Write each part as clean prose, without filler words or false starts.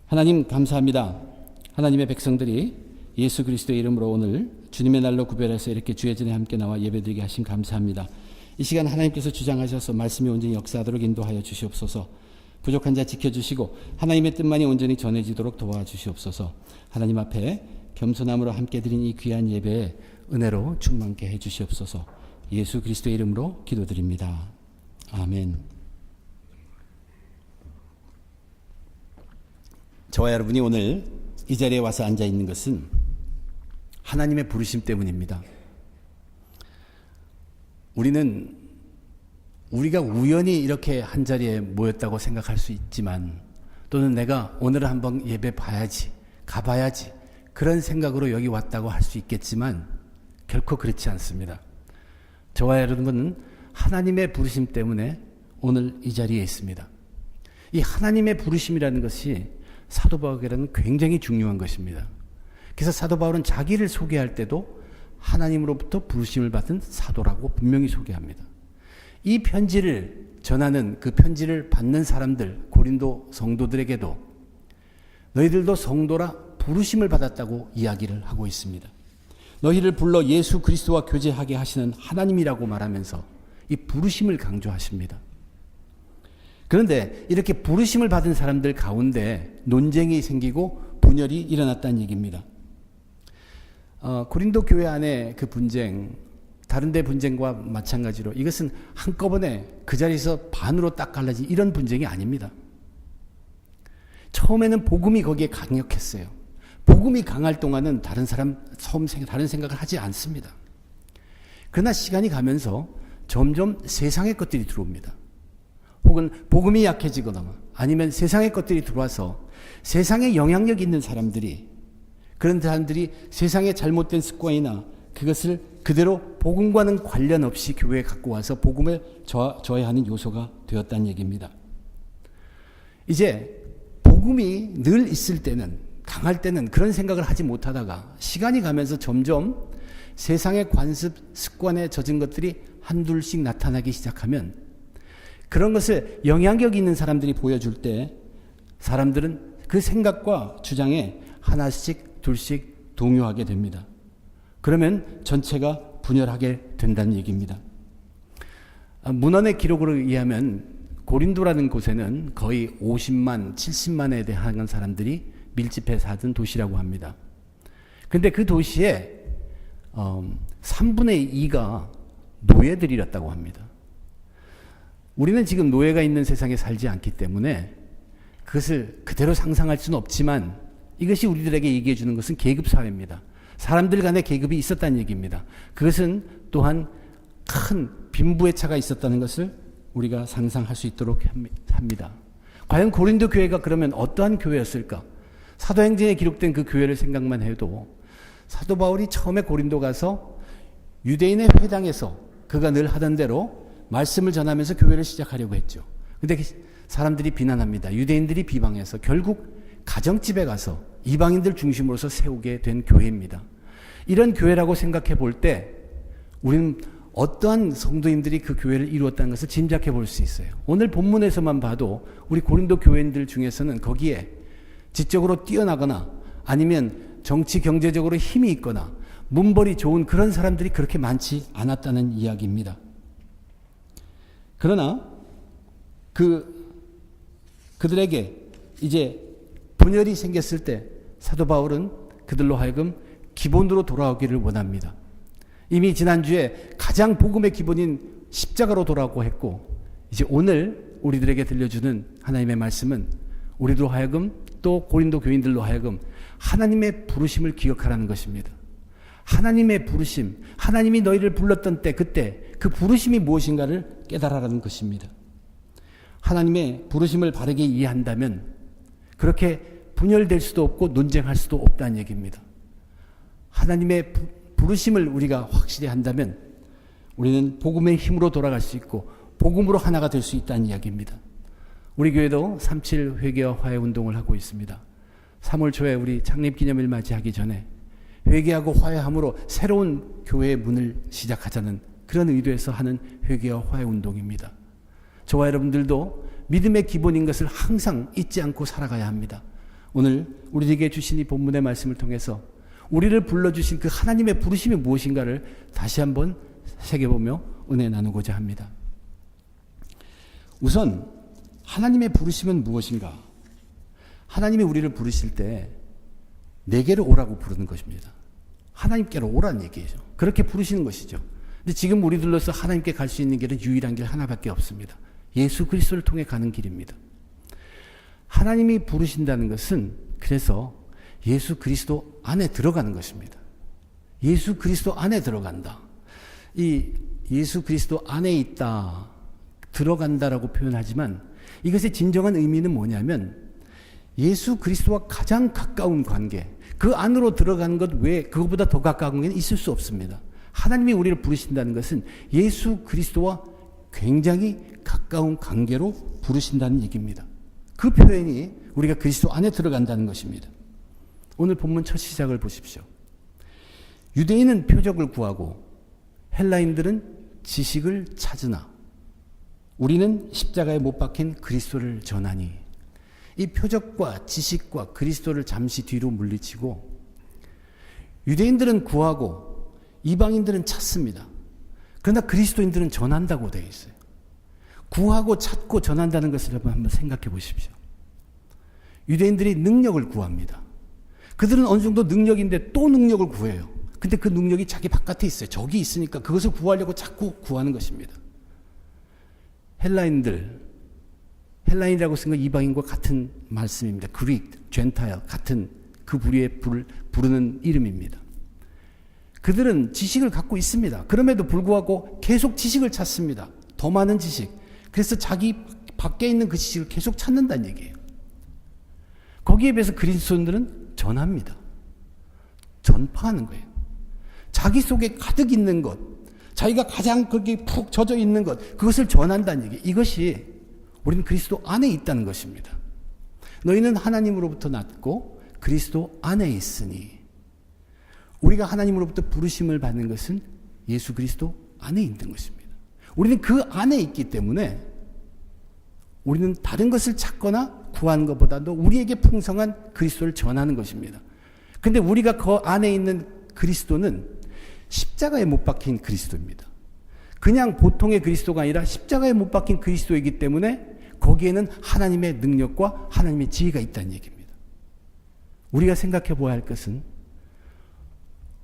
하나님 감사합니다. 하나님의 백성들이 예수 그리스도의 이름으로 오늘 주님의 날로 구별해서 이렇게 주의 전에 함께 나와 예배드리게 하심 감사합니다. 이 시간 하나님께서 주장하셔서 말씀이 온전히 역사하도록 인도하여 주시옵소서. 부족한 자 지켜주시고 하나님의 뜻만이 온전히 전해지도록 도와주시옵소서. 하나님 앞에 겸손함으로 함께 드린 이 귀한 예배에 은혜로 충만케 해주시옵소서. 예수 그리스도의 이름으로 기도드립니다. 아멘. 저와 여러분이 오늘 이 자리에 와서 앉아 있는 것은 하나님의 부르심 때문입니다. 우리가 우연히 이렇게 한 자리에 모였다고 생각할 수 있지만, 또는 내가 오늘 한번 예배 봐야지, 가봐야지, 그런 생각으로 여기 왔다고 할 수 있겠지만 결코 그렇지 않습니다. 저와 여러분은 하나님의 부르심 때문에 오늘 이 자리에 있습니다. 이 하나님의 부르심이라는 것이 사도 바울에게는 굉장히 중요한 것입니다. 그래서 사도 바울은 자기를 소개할 때도 하나님으로부터 부르심을 받은 사도라고 분명히 소개합니다. 이 편지를 전하는, 그 편지를 받는 사람들, 고린도 성도들에게도 너희들도 성도라 부르심을 받았다고 이야기를 하고 있습니다. 너희를 불러 예수 그리스도와 교제하게 하시는 하나님이라고 말하면서 이 부르심을 강조하십니다. 그런데 이렇게 부르심을 받은 사람들 가운데 논쟁이 생기고 분열이 일어났다는 얘기입니다. 고린도 교회 안에 그 분쟁, 다른 데 분쟁과 마찬가지로 이것은 한꺼번에 그 자리에서 반으로 딱 갈라진 이런 분쟁이 아닙니다. 처음에는 복음이 거기에 강력했어요. 복음이 강할 동안은 다른 생각을 하지 않습니다. 그러나 시간이 가면서 점점 세상의 것들이 들어옵니다. 혹은 복음이 약해지거나 아니면 세상의 것들이 들어와서 세상에 영향력 있는 사람들이, 그런 사람들이 세상의 잘못된 습관이나 그것을 그대로 복음과는 관련 없이 교회에 갖고 와서 복음을 저해하는 요소가 되었다는 얘기입니다. 이제 복음이 늘 있을 때는, 강할 때는 그런 생각을 하지 못하다가 시간이 가면서 점점 세상의 관습, 습관에 젖은 것들이 한둘씩 나타나기 시작하면, 그런 것을 영향력 있는 사람들이 보여줄 때 사람들은 그 생각과 주장에 하나씩 둘씩 동요하게 됩니다. 그러면 전체가 분열하게 된다는 얘기입니다. 문헌의 기록으로 의하면 고린도라는 곳에는 거의 50만, 70만에 대한 사람들이 밀집해 사던 도시라고 합니다. 그런데 그 도시에 3분의 2가 노예들이었다고 합니다. 우리는 지금 노예가 있는 세상에 살지 않기 때문에 그것을 그대로 상상할 수는 없지만, 이것이 우리들에게 얘기해 주는 것은 계급사회입니다. 사람들 간의 계급이 있었다는 얘기입니다. 그것은 또한 큰 빈부의 차가 있었다는 것을 우리가 상상할 수 있도록 합니다. 과연 고린도 교회가 그러면 어떠한 교회였을까? 사도행전에 기록된 그 교회를 생각만 해도 사도 바울이 처음에 고린도 가서 유대인의 회당에서 그가 늘 하던 대로 말씀을 전하면서 교회를 시작하려고 했죠. 그런데 사람들이 비난합니다. 유대인들이 비방해서 결국 가정집에 가서 이방인들 중심으로서 세우게 된 교회입니다. 이런 교회라고 생각해 볼 때 우리는 어떠한 성도님들이 그 교회를 이루었다는 것을 짐작해 볼 수 있어요. 오늘 본문에서만 봐도 우리 고린도 교회인들 중에서는 거기에 지적으로 뛰어나거나 아니면 정치 경제적으로 힘이 있거나 문벌이 좋은 그런 사람들이 그렇게 많지 않았다는 이야기입니다. 그러나 그들에게 이제 분열이 생겼을 때 사도 바울은 그들로 하여금 기본으로 돌아오기를 원합니다. 이미 지난주에 가장 복음의 기본인 십자가로 돌아오고 했고, 이제 오늘 우리들에게 들려주는 하나님의 말씀은 우리로 하여금, 또 고린도 교인들로 하여금 하나님의 부르심을 기억하라는 것입니다. 하나님의 부르심, 하나님이 너희를 불렀던 때, 그때 그 부르심이 무엇인가를 깨달아라는 것입니다. 하나님의 부르심을 바르게 이해한다면 그렇게 분열될 수도 없고 논쟁할 수도 없다는 얘기입니다. 하나님의 부르심을 우리가 확실히 한다면 우리는 복음의 힘으로 돌아갈 수 있고 복음으로 하나가 될 수 있다는 이야기입니다. 우리 교회도 37 회개와 화해 운동을 하고 있습니다. 3월 초에 우리 창립기념일 맞이하기 전에 회개하고 화해함으로 새로운 교회의 문을 시작하자는 그런 의도에서 하는 회개와 화해 운동입니다. 저와 여러분들도 믿음의 기본인 것을 항상 잊지 않고 살아가야 합니다. 오늘 우리에게 주신 이 본문의 말씀을 통해서 우리를 불러주신 그 하나님의 부르심이 무엇인가를 다시 한번 새겨보며 은혜 나누고자 합니다. 우선 하나님의 부르심은 무엇인가? 하나님이 우리를 부르실 때 내게로 오라고 부르는 것입니다. 하나님께로 오라는 얘기죠. 그렇게 부르시는 것이죠. 근데 지금 우리들로서 하나님께 갈 수 있는 길은 유일한 길 하나밖에 없습니다. 예수 그리스도를 통해 가는 길입니다. 하나님이 부르신다는 것은 그래서 예수 그리스도 안에 들어가는 것입니다. 예수 그리스도 안에 들어간다. 이 예수 그리스도 안에 있다, 들어간다라고 표현하지만 이것의 진정한 의미는 뭐냐면 예수 그리스도와 가장 가까운 관계, 그 안으로 들어가는 것 외에 그것보다 더 가까운 게 있을 수 없습니다. 하나님이 우리를 부르신다는 것은 예수 그리스도와 굉장히 가까운 관계로 부르신다는 얘기입니다. 그 표현이 우리가 그리스도 안에 들어간다는 것입니다. 오늘 본문 첫 시작을 보십시오. 유대인은 표적을 구하고 헬라인들은 지식을 찾으나 우리는 십자가에 못 박힌 그리스도를 전하니. 이 표적과 지식과 그리스도를 잠시 뒤로 물리치고 유대인들은 구하고 이방인들은 찾습니다. 그러나 그리스도인들은 전한다고 되어 있어요. 구하고 찾고 전한다는 것을 한번 생각해 보십시오. 유대인들이 능력을 구합니다. 그들은 어느 정도 능력인데 또 능력을 구해요. 근데 그 능력이 자기 바깥에 있어요. 저기 있으니까 그것을 구하려고 자꾸 구하는 것입니다. 헬라인이라고 쓴 건 이방인과 같은 말씀입니다. 그릭, 젠타일 같은 그 부류에 부르는 이름입니다. 그들은 지식을 갖고 있습니다. 그럼에도 불구하고 계속 지식을 찾습니다. 더 많은 지식. 그래서 자기 밖에 있는 그 지식을 계속 찾는다는 얘기예요. 거기에 비해서 그리스도인들은 전합니다. 전파하는 거예요. 자기 속에 가득 있는 것, 자기가 가장 거기에 푹 젖어 있는 것, 그것을 전한다는 얘기. 이것이 우리는 그리스도 안에 있다는 것입니다. 너희는 하나님으로부터 났고 그리스도 안에 있으니. 우리가 하나님으로부터 부르심을 받는 것은 예수 그리스도 안에 있는 것입니다. 우리는 그 안에 있기 때문에 우리는 다른 것을 찾거나 구하는 것보다도 우리에게 풍성한 그리스도를 전하는 것입니다. 근데 우리가 그 안에 있는 그리스도는 십자가에 못 박힌 그리스도입니다. 그냥 보통의 그리스도가 아니라 십자가에 못 박힌 그리스도이기 때문에 거기에는 하나님의 능력과 하나님의 지혜가 있다는 얘기입니다. 우리가 생각해 보아야 할 것은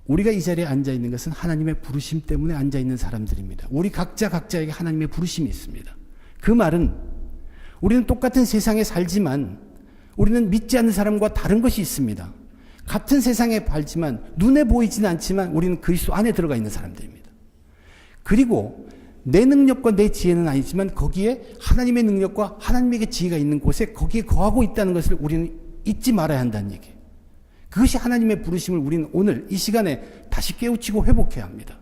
우리가 이 자리에 앉아 있는 것은 하나님의 부르심 때문에 앉아 있는 사람들입니다. 우리 각자에게 하나님의 부르심이 있습니다. 그 말은 우리는 똑같은 세상에 살지만 우리는 믿지 않는 사람과 다른 것이 있습니다. 같은 세상에 살지만 눈에 보이지는 않지만 우리는 그리스도 안에 들어가 있는 사람들입니다. 그리고 내 능력과 내 지혜는 아니지만 거기에 하나님의 능력과 하나님에게 지혜가 있는 곳에 거기에 거하고 있다는 것을 우리는 잊지 말아야 한다는 얘기예요. 그것이 하나님의 부르심을 우리는 오늘 이 시간에 다시 깨우치고 회복해야 합니다.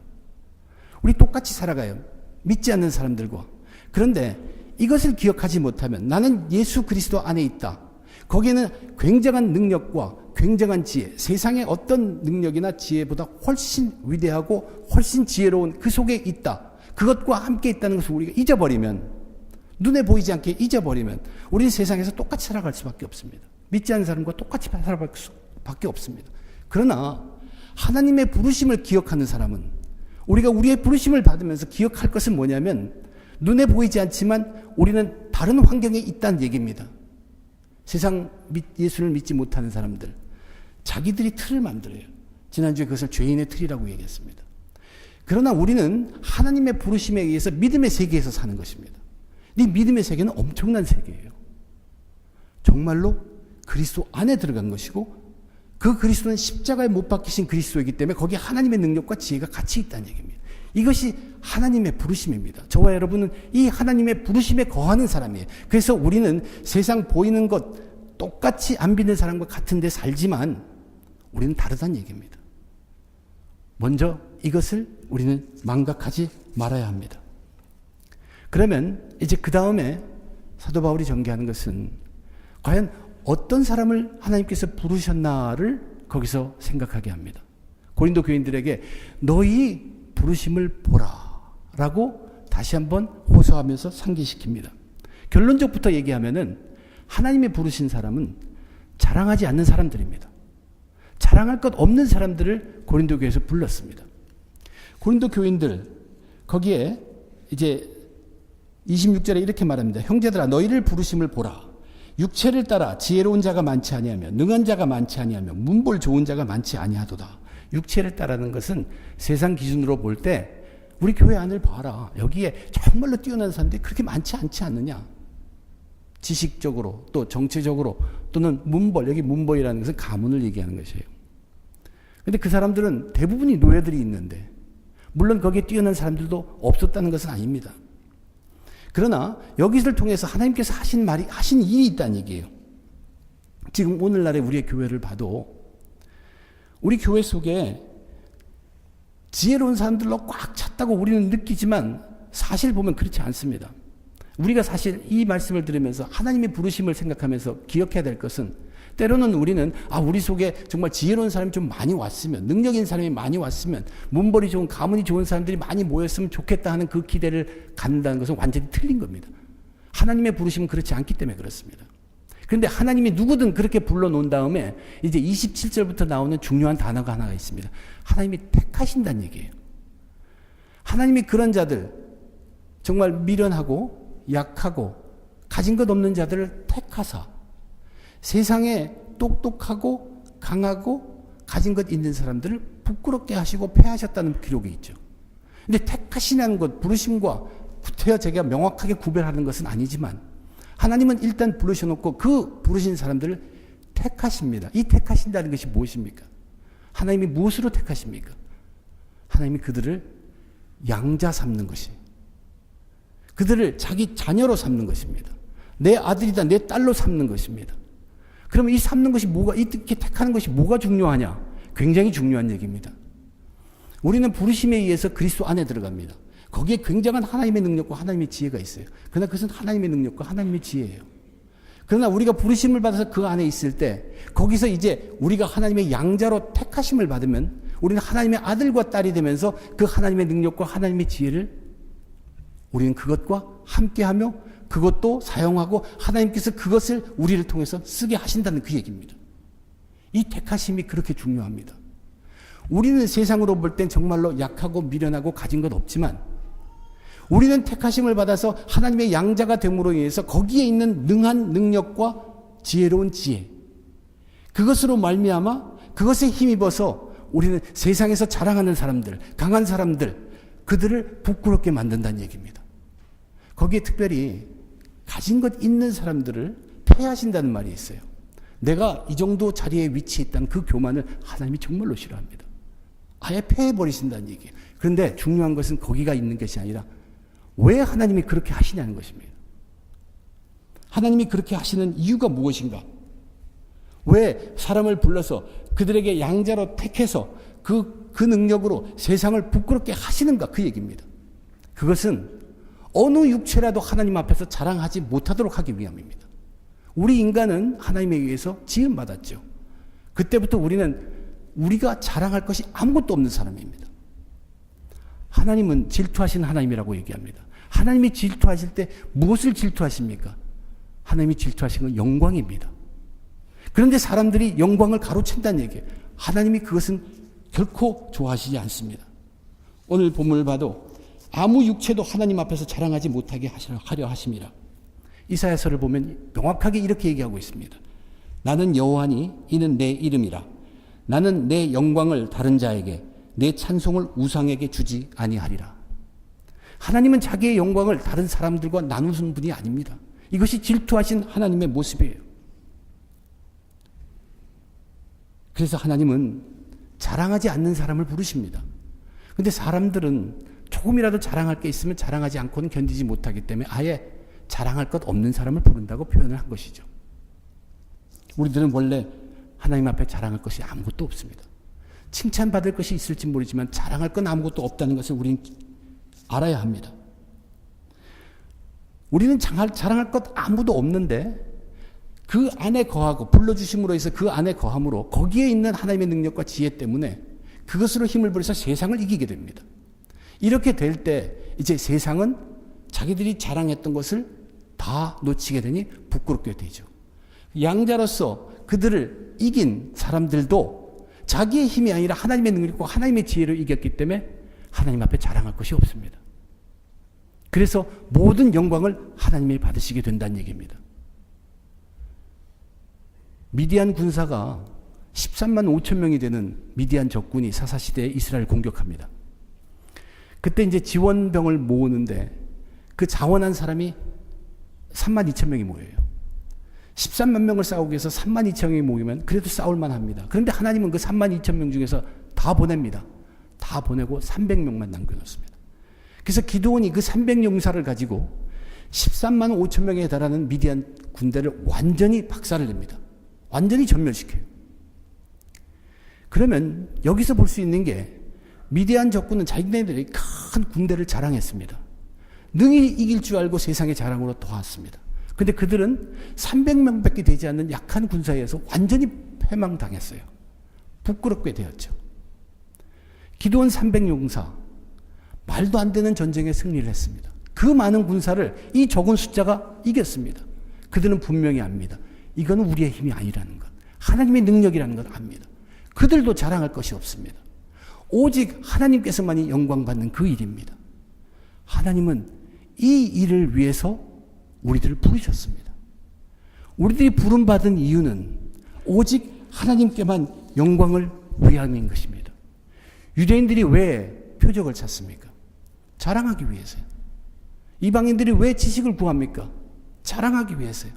우리 똑같이 살아가요. 믿지 않는 사람들과. 그런데 이것을 기억하지 못하면 나는 예수 그리스도 안에 있다. 거기에는 굉장한 능력과 굉장한 지혜, 세상의 어떤 능력이나 지혜보다 훨씬 위대하고 훨씬 지혜로운 그 속에 있다. 그것과 함께 있다는 것을 우리가 잊어버리면, 눈에 보이지 않게 잊어버리면 우리는 세상에서 똑같이 살아갈 수밖에 없습니다. 믿지 않는 사람과 똑같이 살아갈 수밖에 없습니다. 그러나 하나님의 부르심을 기억하는 사람은, 우리가 우리의 부르심을 받으면서 기억할 것은 뭐냐면 눈에 보이지 않지만 우리는 다른 환경에 있다는 얘기입니다. 세상 예수를 믿지 못하는 사람들, 자기들이 틀을 만들어요. 지난주에 그것을 죄인의 틀이라고 얘기했습니다. 그러나 우리는 하나님의 부르심에 의해서 믿음의 세계에서 사는 것입니다. 이 믿음의 세계는 엄청난 세계예요. 정말로 그리스도 안에 들어간 것이고 그 그리스도는 십자가에 못 박히신 그리스도이기 때문에 거기에 하나님의 능력과 지혜가 같이 있다는 얘기입니다. 이것이 하나님의 부르심입니다. 저와 여러분은 이 하나님의 부르심에 거하는 사람이에요. 그래서 우리는 세상 보이는 것 똑같이 안 믿는 사람과 같은 데 살지만 우리는 다르다는 얘기입니다. 먼저 이것을 우리는 망각하지 말아야 합니다. 그러면 이제 그 다음에 사도 바울이 전개하는 것은 과연 어떤 사람을 하나님께서 부르셨나를 거기서 생각하게 합니다. 고린도 교인들에게 너희 부르심을 보라 라고 다시 한번 호소하면서 상기시킵니다. 결론적부터 얘기하면은 하나님의 부르신 사람은 자랑하지 않는 사람들입니다. 자랑할 것 없는 사람들을 고린도 교회에서 불렀습니다. 고린도 교인들 거기에 이제 26절에 이렇게 말합니다. 형제들아 너희를 부르심을 보라. 육체를 따라 지혜로운 자가 많지 아니하며 능한 자가 많지 아니하며 문벌 좋은 자가 많지 아니하도다. 육체를 따라는 것은 세상 기준으로 볼 때 우리 교회 안을 봐라. 여기에 정말로 뛰어난 사람들이 그렇게 많지 않지 않느냐. 지식적으로 또 정치적으로 또는 문벌, 여기 문벌이라는 것은 가문을 얘기하는 것이에요. 그런데 그 사람들은 대부분이 노예들이 있는데 물론 거기에 뛰어난 사람들도 없었다는 것은 아닙니다. 그러나 여기를 통해서 하나님께서 하신 일이 있다는 얘기예요. 지금 오늘날의 우리의 교회를 봐도 우리 교회 속에 지혜로운 사람들로 꽉 찼다고 우리는 느끼지만 사실 보면 그렇지 않습니다. 우리가 사실 이 말씀을 들으면서 하나님의 부르심을 생각하면서 기억해야 될 것은 때로는 우리는 우리 속에 정말 지혜로운 사람이 좀 많이 왔으면 능력 있는 사람이 많이 왔으면 문벌이 좋은 가문이 좋은 사람들이 많이 모였으면 좋겠다 하는 그 기대를 갖는다는 것은 완전히 틀린 겁니다. 하나님의 부르심은 그렇지 않기 때문에 그렇습니다. 그런데 하나님이 누구든 그렇게 불러놓은 다음에 이제 27절부터 나오는 중요한 단어가 하나가 있습니다. 하나님이 택하신다는 얘기예요. 하나님이 그런 자들 정말 미련하고 약하고 가진 것 없는 자들을 택하사 세상에 똑똑하고 강하고 가진 것 있는 사람들을 부끄럽게 하시고 패하셨다는 기록이 있죠. 근데 택하시라는 것, 부르심과 구태여 제가 명확하게 구별하는 것은 아니지만 하나님은 일단 부르셔놓고 그 부르신 사람들을 택하십니다. 이 택하신다는 것이 무엇입니까? 하나님이 무엇으로 택하십니까? 하나님이 그들을 양자 삼는 것이, 그들을 자기 자녀로 삼는 것입니다. 내 아들이다, 내 딸로 삼는 것입니다. 그러면 이 삼는 것이 이렇게 택하는 것이 뭐가 중요하냐? 굉장히 중요한 얘기입니다. 우리는 부르심에 의해서 그리스도 안에 들어갑니다. 거기에 굉장한 하나님의 능력과 하나님의 지혜가 있어요. 그러나 그것은 하나님의 능력과 하나님의 지혜예요. 그러나 우리가 부르심을 받아서 그 안에 있을 때 거기서 이제 우리가 하나님의 양자로 택하심을 받으면 우리는 하나님의 아들과 딸이 되면서 그 하나님의 능력과 하나님의 지혜를 우리는 그것과 함께하며 그것도 사용하고 하나님께서 그것을 우리를 통해서 쓰게 하신다는 그 얘기입니다. 이 택하심이 그렇게 중요합니다. 우리는 세상으로 볼 땐 정말로 약하고 미련하고 가진 것 없지만 우리는 택하심을 받아서 하나님의 양자가 됨으로 인해서 거기에 있는 능한 능력과 지혜로운 지혜, 그것으로 말미암아 그것에 힘입어서 우리는 세상에서 자랑하는 사람들, 강한 사람들, 그들을 부끄럽게 만든다는 얘기입니다. 거기에 특별히 가진 것 있는 사람들을 패하신다는 말이 있어요. 내가 이 정도 자리에 위치해 있다는 그 교만을 하나님이 정말로 싫어합니다. 아예 패해버리신다는 얘기예요. 그런데 중요한 것은 거기가 있는 것이 아니라 왜 하나님이 그렇게 하시냐는 것입니다. 하나님이 그렇게 하시는 이유가 무엇인가? 왜 사람을 불러서 그들에게 양자로 택해서 그 능력으로 세상을 부끄럽게 하시는가? 그 얘기입니다. 그것은 어느 육체라도 하나님 앞에서 자랑하지 못하도록 하기 위함입니다. 우리 인간은 하나님에 의해서 지음받았죠. 그때부터 우리가 자랑할 것이 아무것도 없는 사람입니다. 하나님은 질투하신 하나님이라고 얘기합니다. 하나님이 질투하실 때 무엇을 질투하십니까? 하나님이 질투하신 건 영광입니다. 그런데 사람들이 영광을 가로챈다는 얘기예요. 하나님이 그것은 결코 좋아하시지 않습니다. 오늘 본문을 봐도 아무 육체도 하나님 앞에서 자랑하지 못하게 하려 하심이라. 이사야서를 보면 명확하게 이렇게 얘기하고 있습니다. 나는 여호와니 이는 내 이름이라. 나는 내 영광을 다른 자에게 내 찬송을 우상에게 주지 아니하리라. 하나님은 자기의 영광을 다른 사람들과 나누는 분이 아닙니다. 이것이 질투하신 하나님의 모습이에요. 그래서 하나님은 자랑하지 않는 사람을 부르십니다. 그런데 사람들은 조금이라도 자랑할 게 있으면 자랑하지 않고는 견디지 못하기 때문에 아예 자랑할 것 없는 사람을 부른다고 표현을 한 것이죠. 우리들은 원래 하나님 앞에 자랑할 것이 아무것도 없습니다. 칭찬받을 것이 있을지 모르지만 자랑할 건 아무것도 없다는 것을 우리는 알아야 합니다. 우리는 자랑할 것 아무도 없는데 그 안에 거하고 불러주심으로 해서 그 안에 거함으로 거기에 있는 하나님의 능력과 지혜 때문에 그것으로 힘을 벌여서 세상을 이기게 됩니다. 이렇게 될 때 이제 세상은 자기들이 자랑했던 것을 다 놓치게 되니 부끄럽게 되죠. 양자로서 그들을 이긴 사람들도 자기의 힘이 아니라 하나님의 능력과 하나님의 지혜로 이겼기 때문에 하나님 앞에 자랑할 것이 없습니다. 그래서 모든 영광을 하나님이 받으시게 된다는 얘기입니다. 미디안 군사가 13만 5천 명이 되는 미디안 적군이 사사시대에 이스라엘을 공격합니다. 그때 이제 지원병을 모으는데 그 자원한 사람이 3만 2천 명이 모여요. 13만 명을 싸우기 위해서 3만 2천 명이 모이면 그래도 싸울만 합니다. 그런데 하나님은 그 3만 2천 명 중에서 다 보냅니다. 다 보내고 300명만 남겨놓습니다. 그래서 기드온이 그 300용사를 가지고 13만 5천 명에 달하는 미디안 군대를 완전히 박살을 냅니다. 완전히 전멸시켜요. 그러면 여기서 볼 수 있는 게 미디안 적군은 자기네들이 큰 군대를 자랑했습니다. 능히 이길 줄 알고 세상의 자랑으로 도왔습니다. 그런데 그들은 300명밖에 되지 않는 약한 군사에 의해서 완전히 패망당했어요. 부끄럽게 되었죠. 기드온 300용사, 말도 안 되는 전쟁에 승리를 했습니다. 그 많은 군사를 이 적은 숫자가 이겼습니다. 그들은 분명히 압니다. 이건 우리의 힘이 아니라는 것, 하나님의 능력이라는 걸 압니다. 그들도 자랑할 것이 없습니다. 오직 하나님께서만이 영광받는 그 일입니다. 하나님은 이 일을 위해서 우리들을 부르셨습니다. 우리들이 부름받은 이유는 오직 하나님께만 영광을 위함인 것입니다. 유대인들이 왜 표적을 찾습니까? 자랑하기 위해서요. 이방인들이 왜 지식을 구합니까? 자랑하기 위해서요.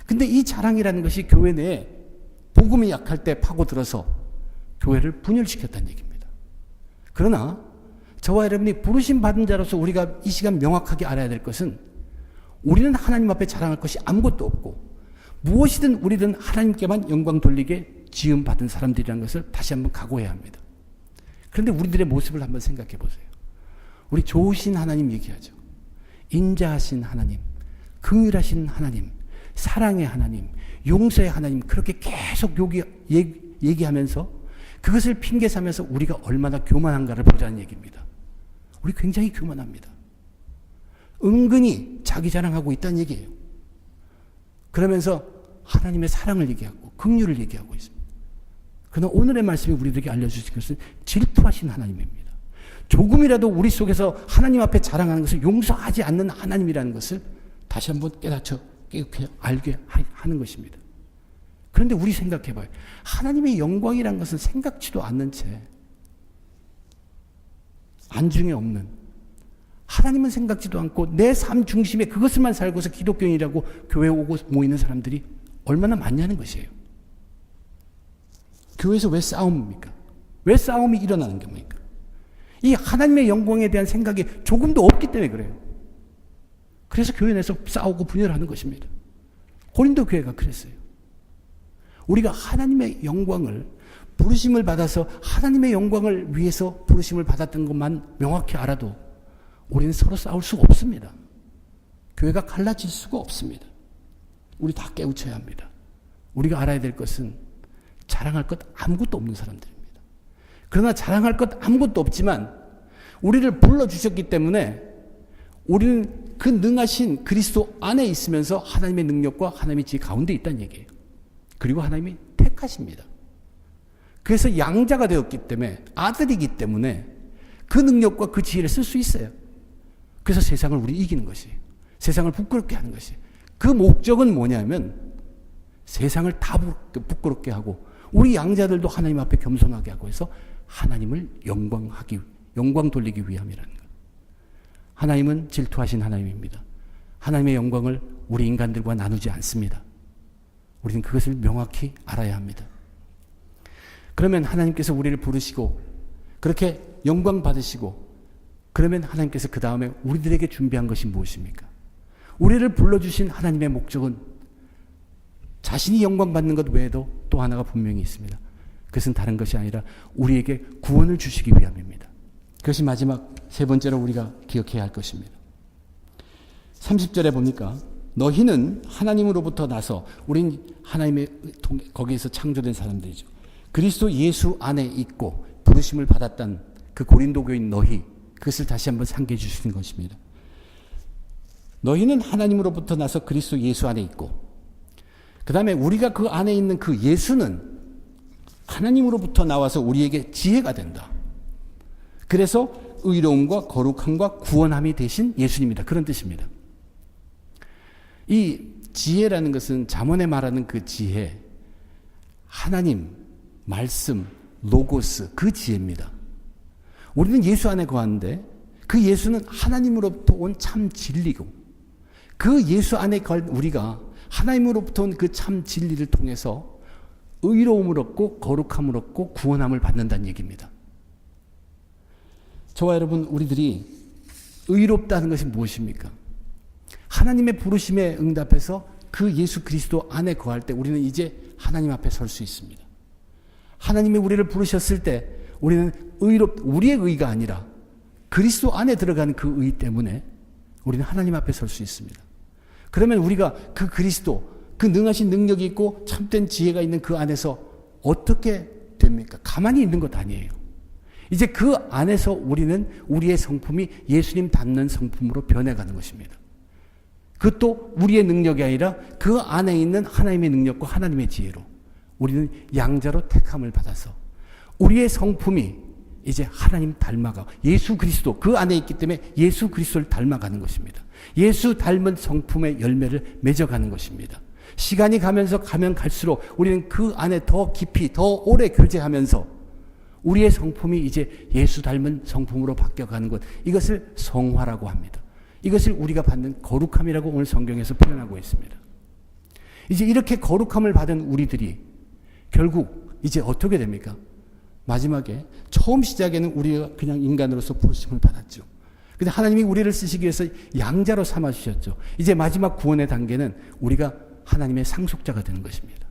근데 이 자랑이라는 것이 교회 내에 복음이 약할 때 파고들어서 교회를 분열시켰다는 얘기입니다. 그러나 저와 여러분이 부르심 받은 자로서 우리가 이 시간 명확하게 알아야 될 것은 우리는 하나님 앞에 자랑할 것이 아무것도 없고 무엇이든 우리는 하나님께만 영광 돌리게 지음받은 사람들이라는 것을 다시 한번 각오해야 합니다. 그런데 우리들의 모습을 한번 생각해 보세요. 우리 좋으신 하나님 얘기하죠. 인자하신 하나님, 긍휼하신 하나님, 사랑의 하나님, 용서의 하나님, 그렇게 계속 얘기하면서 그것을 핑계 삼면서 우리가 얼마나 교만한가를 보자는 얘기입니다. 우리 굉장히 교만합니다. 은근히 자기 자랑하고 있다는 얘기예요. 그러면서 하나님의 사랑을 얘기하고 긍휼을 얘기하고 있습니다. 그러나 오늘의 말씀이 우리들에게 알려주신 것은 질투하신 하나님입니다. 조금이라도 우리 속에서 하나님 앞에 자랑하는 것을 용서하지 않는 하나님이라는 것을 다시 한번 깨닫게 알게 하는 것입니다. 그런데 우리 생각해봐요. 하나님의 영광이라는 것은 생각지도 않는 채 안중에 없는, 하나님은 생각지도 않고 내 삶 중심에 그것을만 살고서 기독교인이라고 교회 오고 모이는 사람들이 얼마나 많냐는 것이에요. 교회에서 왜 싸움입니까? 왜 싸움이 일어나는 겁니까? 이 하나님의 영광에 대한 생각이 조금도 없기 때문에 그래요. 그래서 교회 내에서 싸우고 분열하는 것입니다. 고린도 교회가 그랬어요. 우리가 하나님의 영광을, 부르심을 받아서 하나님의 영광을 위해서 부르심을 받았던 것만 명확히 알아도 우리는 서로 싸울 수가 없습니다. 교회가 갈라질 수가 없습니다. 우리 다 깨우쳐야 합니다. 우리가 알아야 될 것은 자랑할 것 아무것도 없는 사람들입니다. 그러나 자랑할 것 아무것도 없지만 우리를 불러주셨기 때문에 우리는 그 능하신 그리스도 안에 있으면서 하나님의 능력과 하나님의 지혜 가운데 있다는 얘기예요. 그리고 하나님이 택하십니다. 그래서 양자가 되었기 때문에, 아들이기 때문에 그 능력과 그 지혜를 쓸 수 있어요. 그래서 세상을 우리 이기는 것이에요. 세상을 부끄럽게 하는 것이에요. 그 목적은 뭐냐면 세상을 다 부끄럽게 하고 우리 양자들도 하나님 앞에 겸손하게 하고 해서 하나님을 영광 돌리기 위함이라는 것. 하나님은 질투하신 하나님입니다. 하나님의 영광을 우리 인간들과 나누지 않습니다. 우리는 그것을 명확히 알아야 합니다. 그러면 하나님께서 우리를 부르시고 그렇게 영광 받으시고 그러면 하나님께서 그 다음에 우리들에게 준비한 것이 무엇입니까? 우리를 불러주신 하나님의 목적은 자신이 영광 받는 것 외에도 또 하나가 분명히 있습니다. 그것은 다른 것이 아니라 우리에게 구원을 주시기 위함입니다. 그것이 마지막 세 번째로 우리가 기억해야 할 것입니다. 30절에 보니까 너희는 하나님으로부터 나서, 우린 하나님의 거기에서 창조된 사람들이죠. 그리스도 예수 안에 있고 부르심을 받았던 그 고린도 교인 너희, 그것을 다시 한번 상기해 주시는 것입니다. 너희는 하나님으로부터 나서 그리스도 예수 안에 있고, 그 다음에 우리가 그 안에 있는 그 예수는 하나님으로부터 나와서 우리에게 지혜가 된다. 그래서 의로움과 거룩함과 구원함이 되신 예수님이다. 그런 뜻입니다. 이 지혜라는 것은 잠언에 말하는 그 지혜, 하나님, 말씀, 로고스, 그 지혜입니다. 우리는 예수 안에 거하는데 그 예수는 하나님으로부터 온 참 진리고 그 예수 안에 거할 우리가 하나님으로부터 온 그 참 진리를 통해서 의로움을 얻고 거룩함을 얻고 구원함을 받는다는 얘기입니다. 저와 여러분, 우리들이 의롭다는 것이 무엇입니까? 하나님의 부르심에 응답해서 그 예수 그리스도 안에 거할 때 우리는 이제 하나님 앞에 설 수 있습니다. 하나님이 우리를 부르셨을 때 우리는 우리의 의가 아니라 그리스도 안에 들어가는 그 의 때문에 우리는 하나님 앞에 설 수 있습니다. 그러면 우리가 그 그리스도, 그 능하신 능력이 있고 참된 지혜가 있는 그 안에서 어떻게 됩니까? 가만히 있는 것 아니에요. 이제 그 안에서 우리는 우리의 성품이 예수님 닮는 성품으로 변해가는 것입니다. 그것도 우리의 능력이 아니라 그 안에 있는 하나님의 능력과 하나님의 지혜로 우리는 양자로 택함을 받아서 우리의 성품이 이제 하나님 닮아가 예수 그리스도 그 안에 있기 때문에 예수 그리스도를 닮아가는 것입니다. 예수 닮은 성품의 열매를 맺어가는 것입니다. 시간이 가면 갈수록 우리는 그 안에 더 깊이 더 오래 교제하면서 우리의 성품이 이제 예수 닮은 성품으로 바뀌어가는 것, 이것을 성화라고 합니다. 이것을 우리가 받는 거룩함이라고 오늘 성경에서 표현하고 있습니다. 이제 이렇게 거룩함을 받은 우리들이 결국 이제 어떻게 됩니까? 마지막에 처음 시작에는 우리가 그냥 인간으로서 부르심을 받았죠. 근데 하나님이 우리를 쓰시기 위해서 양자로 삼아주셨죠. 이제 마지막 구원의 단계는 우리가 하나님의 상속자가 되는 것입니다.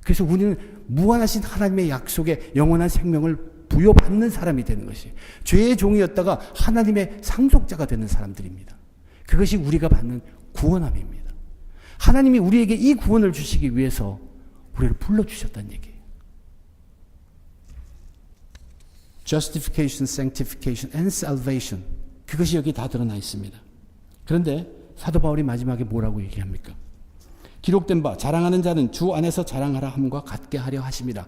그래서 우리는 무한하신 하나님의 약속에 영원한 생명을 부여받는 사람이 되는 것이, 죄의 종이었다가 하나님의 상속자가 되는 사람들입니다. 그것이 우리가 받는 구원함입니다. 하나님이 우리에게 이 구원을 주시기 위해서 우리를 불러주셨다는 얘기예요. Justification, Sanctification and Salvation, 그것이 여기 다 드러나 있습니다. 그런데 사도 바울이 마지막에 뭐라고 얘기합니까? 기록된 바 자랑하는 자는 주 안에서 자랑하라 함과 같게 하려 하심이라.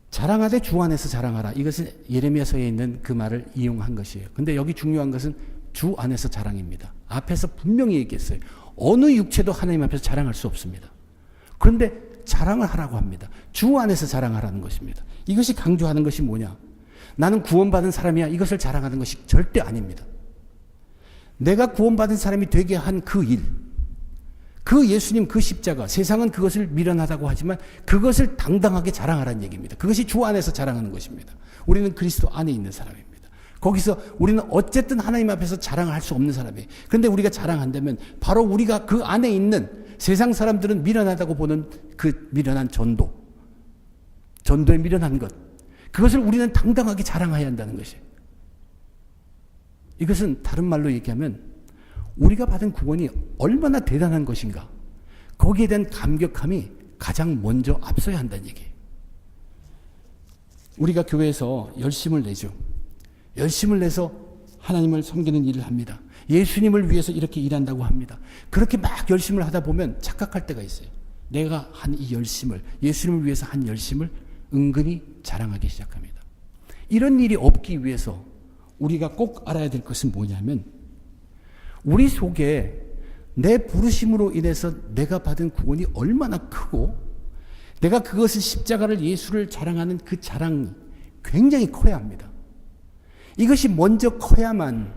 자랑하되 주 안에서 자랑하라. 이것은 예레미야서에 있는 그 말을 이용한 것이에요. 근데 여기 중요한 것은 주 안에서 자랑입니다. 앞에서 분명히 얘기했어요. 어느 육체도 하나님 앞에서 자랑할 수 없습니다. 그런데 자랑을 하라고 합니다. 주 안에서 자랑하라는 것입니다. 이것이 강조하는 것이 뭐냐? 나는 구원받은 사람이야. 이것을 자랑하는 것이 절대 아닙니다. 내가 구원받은 사람이 되게 한 그 일, 그 예수님 그 십자가, 세상은 그것을 미련하다고 하지만 그것을 당당하게 자랑하라는 얘기입니다. 그것이 주 안에서 자랑하는 것입니다. 우리는 그리스도 안에 있는 사람입니다. 거기서 우리는 어쨌든 하나님 앞에서 자랑을 할 수 없는 사람이에요. 그런데 우리가 자랑한다면 바로 우리가 그 안에 있는, 세상 사람들은 미련하다고 보는 그 미련한 전도에 미련한 것, 그것을 우리는 당당하게 자랑해야 한다는 것이에요. 이것은 다른 말로 얘기하면 우리가 받은 구원이 얼마나 대단한 것인가, 거기에 대한 감격함이 가장 먼저 앞서야 한다는 얘기예요. 우리가 교회에서 열심을 내죠. 열심을 내서 하나님을 섬기는 일을 합니다. 예수님을 위해서 이렇게 일한다고 합니다. 그렇게 막 열심을 하다 보면 착각할 때가 있어요. 내가 한 이 열심을, 예수님을 위해서 한 열심을 은근히 자랑하기 시작합니다. 이런 일이 없기 위해서 우리가 꼭 알아야 될 것은 뭐냐면, 우리 속에 내 부르심으로 인해서 내가 받은 구원이 얼마나 크고 내가 그것을 십자가를, 예수를 자랑하는 그 자랑이 굉장히 커야 합니다. 이것이 먼저 커야만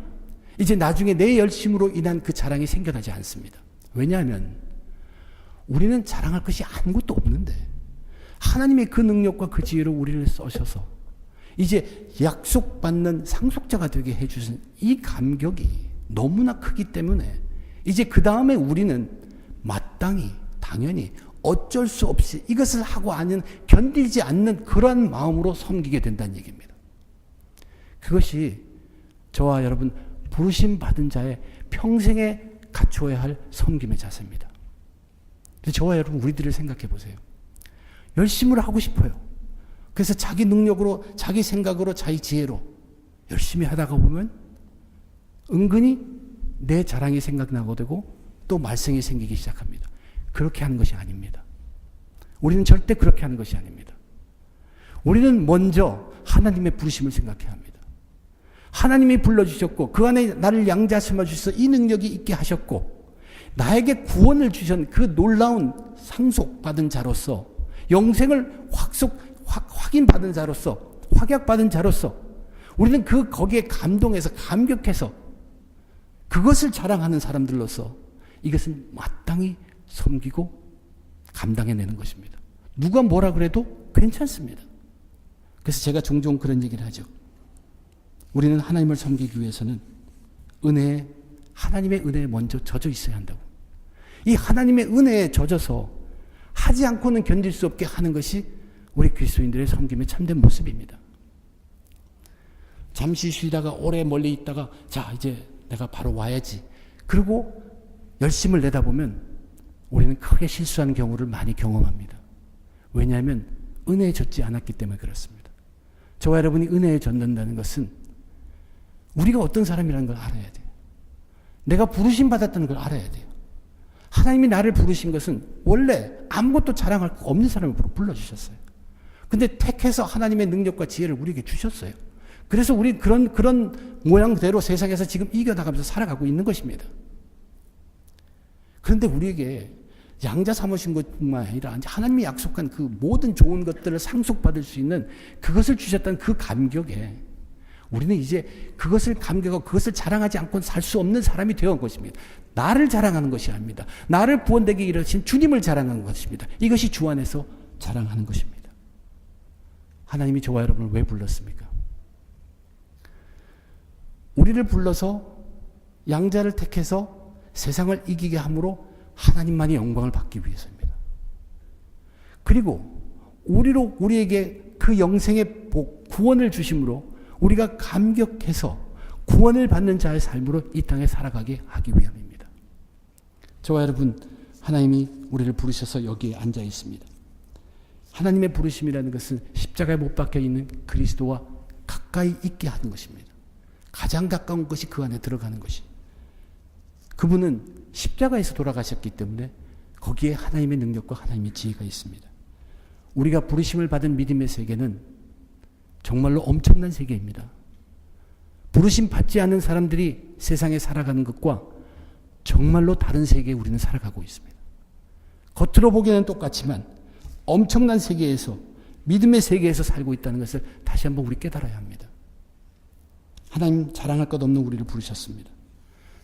이제 나중에 내 열심으로 인한 그 자랑이 생겨나지 않습니다. 왜냐하면 우리는 자랑할 것이 아무것도 없는데 하나님의 그 능력과 그 지혜로 우리를 써셔서 이제 약속받는 상속자가 되게 해주신 이 감격이 너무나 크기 때문에 이제 그 다음에 우리는 마땅히, 당연히 어쩔 수 없이 이것을 하고 견디지 않는 그러한 마음으로 섬기게 된다는 얘기입니다. 그것이 저와 여러분 부르심 받은 자의 평생에 갖추어야 할 섬김의 자세입니다. 저와 여러분, 우리들을 생각해 보세요. 열심을 하고 싶어요. 그래서 자기 능력으로, 자기 생각으로, 자기 지혜로 열심히 하다가 보면 은근히 내 자랑이 생각나고 되고 또 말썽이 생기기 시작합니다. 그렇게 하는 것이 아닙니다. 우리는 절대 그렇게 하는 것이 아닙니다. 우리는 먼저 하나님의 부르심을 생각해야 합니다. 하나님이 불러주셨고 그 안에 나를 양자 심어주셔서 이 능력이 있게 하셨고 나에게 구원을 주신 그 놀라운 상속받은 자로서 영생을 확인받은 자로서 확약받은 자로서 우리는 거기에 감동해서 감격해서 그것을 자랑하는 사람들로서 이것을 마땅히 섬기고 감당해내는 것입니다. 누가 뭐라 그래도 괜찮습니다. 그래서 제가 종종 그런 얘기를 하죠. 우리는 하나님을 섬기기 위해서는 하나님의 은혜에 먼저 젖어 있어야 한다고. 이 하나님의 은혜에 젖어서 하지 않고는 견딜 수 없게 하는 것이 우리 그리스도인들의 섬김의 참된 모습입니다. 잠시 쉬다가 오래 멀리 있다가 자 이제 내가 바로 와야지. 그리고 열심을 내다 보면 우리는 크게 실수하는 경우를 많이 경험합니다. 왜냐하면 은혜에 젖지 않았기 때문에 그렇습니다. 저와 여러분이 은혜에 젖는다는 것은 우리가 어떤 사람이라는 걸 알아야 돼요. 내가 부르심 받았다는 걸 알아야 돼요. 하나님이 나를 부르신 것은 원래 아무것도 자랑할 거 없는 사람을 불러주셨어요. 근데 택해서 하나님의 능력과 지혜를 우리에게 주셨어요. 그래서 우리 그런 모양대로 세상에서 지금 이겨나가면서 살아가고 있는 것입니다. 그런데 우리에게 양자 삼으신 것뿐만 아니라 하나님이 약속한 그 모든 좋은 것들을 상속받을 수 있는 그것을 주셨다는 그 감격에 우리는 이제 그것을 감격하고 그것을 자랑하지 않고는 살 수 없는 사람이 되어온 것입니다. 나를 자랑하는 것이 아닙니다. 나를 구원되게 이르신 주님을 자랑하는 것입니다. 이것이 주 안에서 자랑하는 것입니다. 하나님이 저와 여러분을 왜 불렀습니까? 우리를 불러서 양자를 택해서 세상을 이기게 함으로 하나님만이 영광을 받기 위해서입니다. 그리고 우리에게 그 영생의 복, 구원을 주심으로 우리가 감격해서 구원을 받는 자의 삶으로 이 땅에 살아가게 하기 위함입니다. 저와 여러분, 하나님이 우리를 부르셔서 여기에 앉아 있습니다. 하나님의 부르심이라는 것은 십자가에 못 박혀 있는 그리스도와 가까이 있게 하는 것입니다. 가장 가까운 것이 그 안에 들어가는 것이. 그분은 십자가에서 돌아가셨기 때문에 거기에 하나님의 능력과 하나님의 지혜가 있습니다. 우리가 부르심을 받은 믿음의 세계는 정말로 엄청난 세계입니다. 부르심 받지 않은 사람들이 세상에 살아가는 것과 정말로 다른 세계에 우리는 살아가고 있습니다. 겉으로 보기에는 똑같지만 엄청난 세계에서, 믿음의 세계에서 살고 있다는 것을 다시 한번 우리 깨달아야 합니다. 하나님 자랑할 것 없는 우리를 부르셨습니다.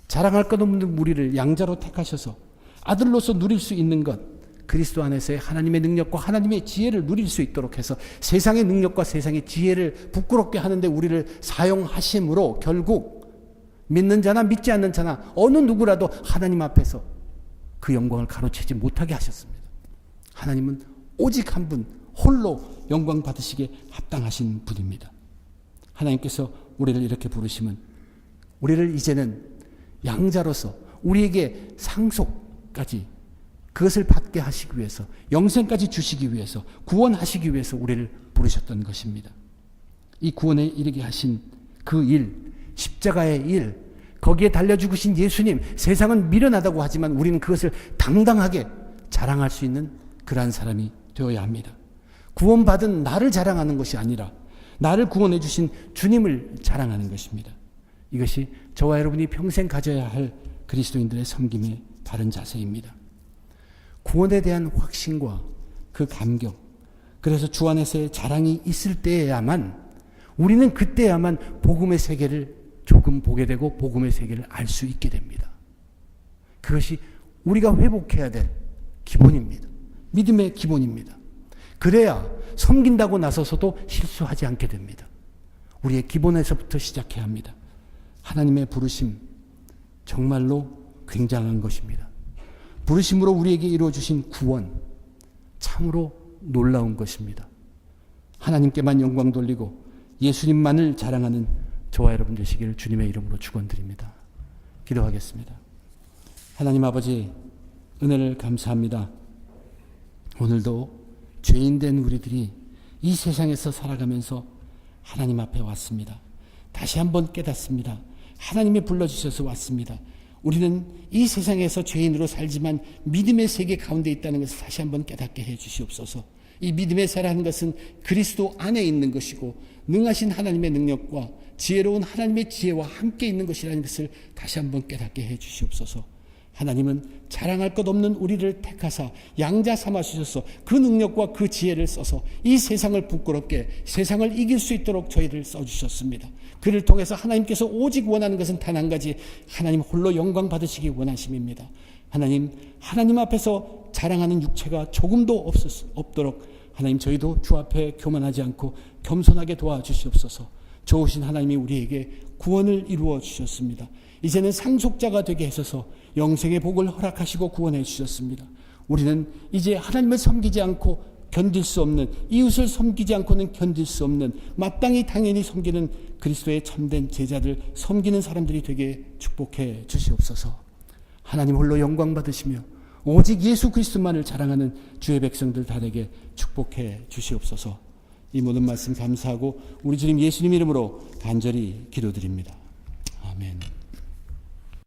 자랑할 것 없는 우리를 양자로 택하셔서 아들로서 누릴 수 있는 것, 그리스도 안에서의 하나님의 능력과 하나님의 지혜를 누릴 수 있도록 해서 세상의 능력과 세상의 지혜를 부끄럽게 하는데 우리를 사용하심으로 결국 믿는 자나 믿지 않는 자나 어느 누구라도 하나님 앞에서 그 영광을 가로채지 못하게 하셨습니다. 하나님은 오직 한 분 홀로 영광 받으시기에 합당하신 분입니다. 하나님께서 우리를 이렇게 부르시면 우리를 이제는 양자로서 우리에게 상속까지 그것을 받게 하시기 위해서, 영생까지 주시기 위해서, 구원하시기 위해서 우리를 부르셨던 것입니다. 이 구원에 이르게 하신 그 일, 십자가의 일, 거기에 달려 죽으신 예수님, 세상은 미련하다고 하지만 우리는 그것을 당당하게 자랑할 수 있는 그러한 사람이 되어야 합니다. 구원받은 나를 자랑하는 것이 아니라 나를 구원해 주신 주님을 자랑하는 것입니다. 이것이 저와 여러분이 평생 가져야 할 그리스도인들의 섬김의 바른 자세입니다. 구원에 대한 확신과 그 감격, 그래서 주 안에서의 자랑이 있을 때야만, 우리는 그때야만 복음의 세계를 조금 보게 되고 복음의 세계를 알 수 있게 됩니다. 그것이 우리가 회복해야 될 기본입니다. 믿음의 기본입니다. 그래야 섬긴다고 나서서도 실수하지 않게 됩니다. 우리의 기본에서부터 시작해야 합니다. 하나님의 부르심, 정말로 굉장한 것입니다. 부르심으로 우리에게 이루어주신 구원, 참으로 놀라운 것입니다. 하나님께만 영광 돌리고 예수님만을 자랑하는 저와 여러분 되시기를 주님의 이름으로 축원드립니다. 기도하겠습니다. 하나님 아버지, 은혜를 감사합니다. 오늘도 죄인된 우리들이 이 세상에서 살아가면서 하나님 앞에 왔습니다. 다시 한번 깨닫습니다. 하나님이 불러주셔서 왔습니다. 우리는 이 세상에서 죄인으로 살지만 믿음의 세계 가운데 있다는 것을 다시 한번 깨닫게 해 주시옵소서. 이 믿음의 세라는 것은 그리스도 안에 있는 것이고 능하신 하나님의 능력과 지혜로운 하나님의 지혜와 함께 있는 것이라는 것을 다시 한번 깨닫게 해 주시옵소서. 하나님은 자랑할 것 없는 우리를 택하사 양자 삼아 주셔서 그 능력과 그 지혜를 써서 이 세상을 부끄럽게 세상을 이길 수 있도록 저희를 써주셨습니다. 그를 통해서 하나님께서 오직 원하는 것은 단 한 가지, 하나님 홀로 영광 받으시기 원하심입니다. 하나님 앞에서 자랑하는 육체가 조금도 없도록 하나님 저희도 주 앞에 교만하지 않고 겸손하게 도와주시옵소서. 좋으신 하나님이 우리에게 구원을 이루어 주셨습니다. 이제는 상속자가 되게 하셔서 영생의 복을 허락하시고 구원해 주셨습니다. 우리는 이제 하나님을 섬기지 않고 견딜 수 없는, 이웃을 섬기지 않고는 견딜 수 없는, 마땅히 당연히 섬기는 그리스도의 참된 제자들, 섬기는 사람들이 되게 축복해 주시옵소서. 하나님 홀로 영광 받으시며 오직 예수 그리스도만을 자랑하는 주의 백성들 다되게 축복해 주시옵소서. 이 모든 말씀 감사하고 우리 주님 예수님 이름으로 간절히 기도드립니다. 아멘.